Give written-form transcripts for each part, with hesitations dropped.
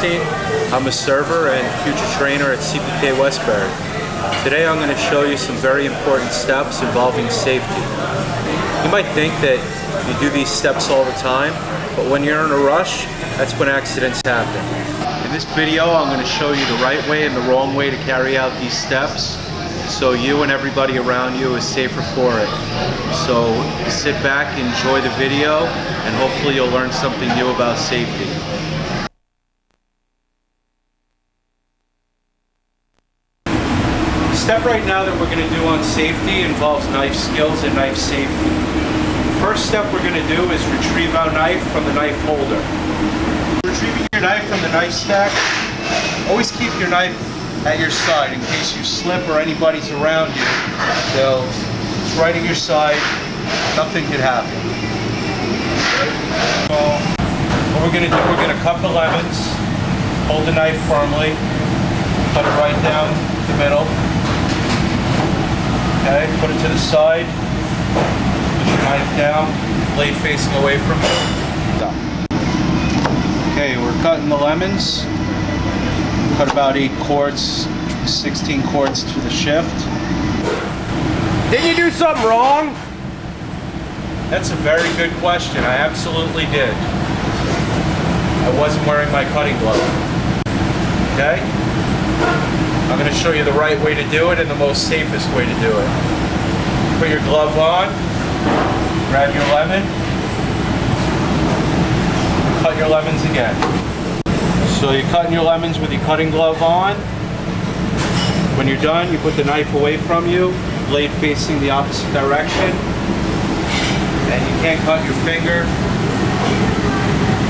Weinstein. I'm a server and future trainer at CPK Westbury. Today I'm going to show you some very important steps involving safety. You might think that you do these steps all the time, but when you're in a rush, that's when accidents happen. In this video I'm going to show you the right way and the wrong way to carry out these steps so you and everybody around you is safer for it. So sit back, enjoy the video, and hopefully you'll learn something new about safety. The step right now that we're going to do on safety involves knife skills and knife safety. The first step we're going to do is retrieve our knife from the knife holder. Retrieving your knife from the knife stack, always keep your knife at your side in case you slip or anybody's around you. So it's right at your side, nothing could happen. So what we're going to do, we're going to cut the lemons, hold the knife firmly, cut it right down the middle. Okay, put it to the side, put your knife down, blade facing away from you. Okay, we're cutting the lemons. Cut about 8 cords, 16 cords to the shift. Did you do something wrong? That's a very good question. I absolutely did. I wasn't wearing my cutting glove. Okay? I'm going to show you the right way to do it and the most safest way to do it. Put your glove on, grab your lemon, cut your lemons again. So you're cutting your lemons with your cutting glove on. When you're done, you put the knife away from you, blade facing the opposite direction, and you can't cut your finger,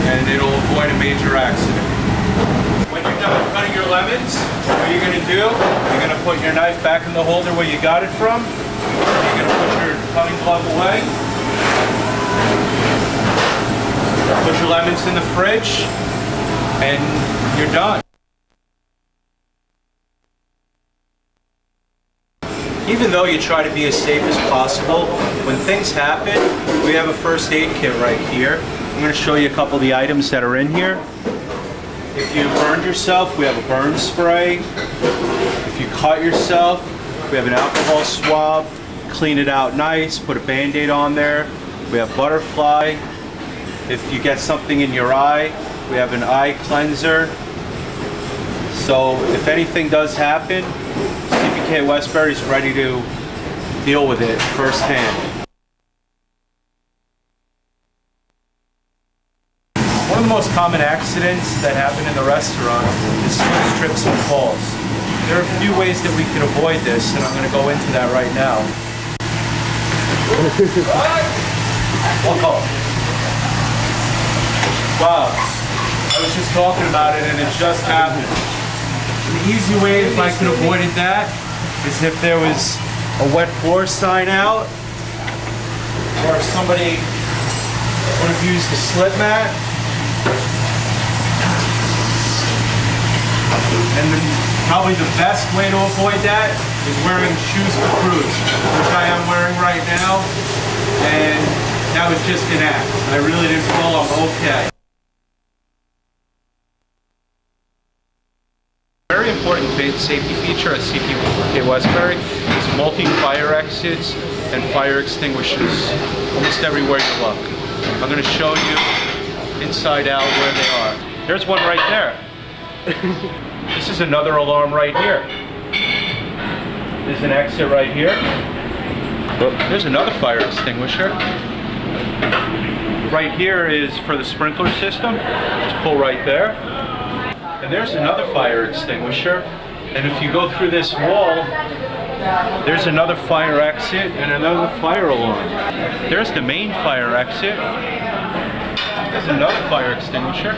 and it'll avoid a major accident. When you're done cutting your lemons, what you're going to do, you're going to put your knife back in the holder where you got it from. You're going to put your cutting glove away. Put your lemons in the fridge. And you're done. Even though you try to be as safe as possible, when things happen, we have a first aid kit right here. I'm going to show you a couple of the items that are in here. If you burned yourself, we have a burn spray. If you cut yourself, we have an alcohol swab. Clean it out nice, put a Band-Aid on there. We have butterfly. If you get something in your eye, we have an eye cleanser. So if anything does happen, CPK Westbury is ready to deal with it firsthand. One of the most common accidents that happen in the restaurant is slips, trips, and falls. There are a few ways that we can avoid this, and I'm going to go into that right now. Wow. I was just talking about it and it just happened. The easy way, if I could have avoided that, is if there was a wet floor sign out, or if somebody would have used a slip mat. And then probably the best way to avoid that is wearing shoes for cruise, which I am wearing right now, and that was just an act. I really didn't feel I'm okay. A very important safety feature at CPK Westbury is multi-fire exits and fire extinguishers almost everywhere you look. I'm going to show you inside out where they are. There's one right there. This is another alarm right here. There's an exit right here. There's another fire extinguisher. Right here is for the sprinkler system. Just pull right there. And there's another fire extinguisher, and if you go through this wall, there's another fire exit and another fire alarm. There's the main fire exit. There's another fire extinguisher.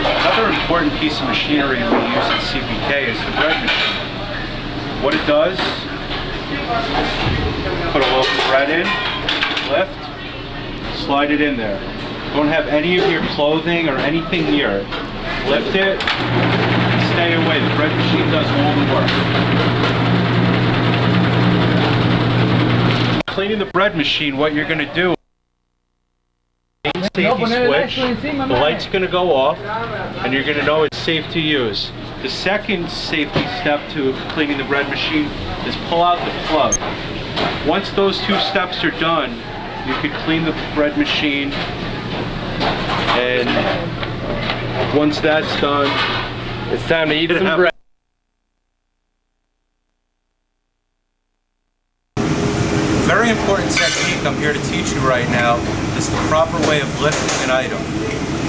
Another important piece of machinery we use at CPK is the bread machine. What it does, put a loaf of bread in, lift, slide it in there. Don't have any of your clothing or anything near it. Lift it, stay away. The bread machine does all the work. Cleaning the bread machine, what you're going to do, safety switch, the light's going to go off, and you're going to know it's safe to use. The second safety step to cleaning the bread machine is pull out the plug. Once those two steps are done, you can clean the bread machine, and once that's done, It's time to eat some bread. Very important technique I'm here to teach you right now is the proper way of lifting an item.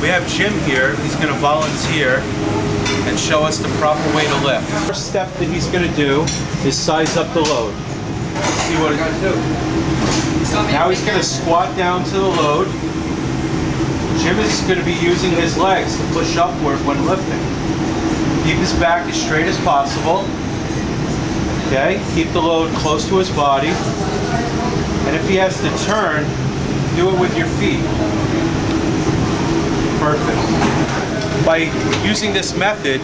We have Jim here. He's going to volunteer and show us the proper way to lift. The first step that he's going to do is size up the load. See what he's going to do. Now he's going to squat down to the load. Jim is going to be using his legs to push upward when lifting. Keep his back as straight as possible. Okay, keep the load close to his body. And if he has to turn, do it with your feet. Perfect. By using this method,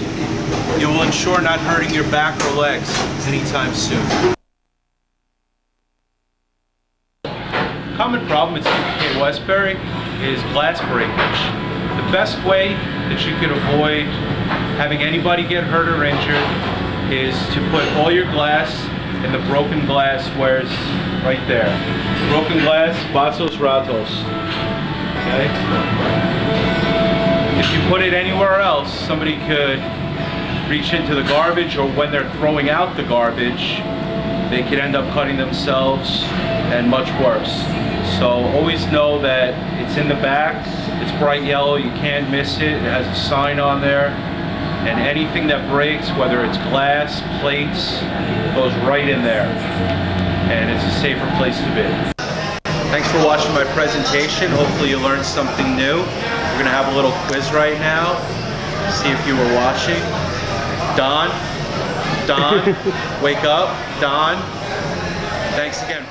you will ensure not hurting your back or legs anytime soon. Common problem at CPK Westbury is glass breakage. The best way that you can avoid having anybody get hurt or injured is to put all your glass in the broken glass squares right there. Broken glass, vasos ratos. Okay? If you put it anywhere else, somebody could reach into the garbage, or when they're throwing out the garbage, they could end up cutting themselves, and much worse. So always know that it's in the back, it's bright yellow, you can't miss it, it has a sign on there. And anything that breaks, whether it's glass, plates, goes right in there. And it's a safer place to be. Thanks for watching my presentation. Hopefully you learned something new. We're going to have a little quiz right now. See if you were watching. Don, wake up. Don, thanks again.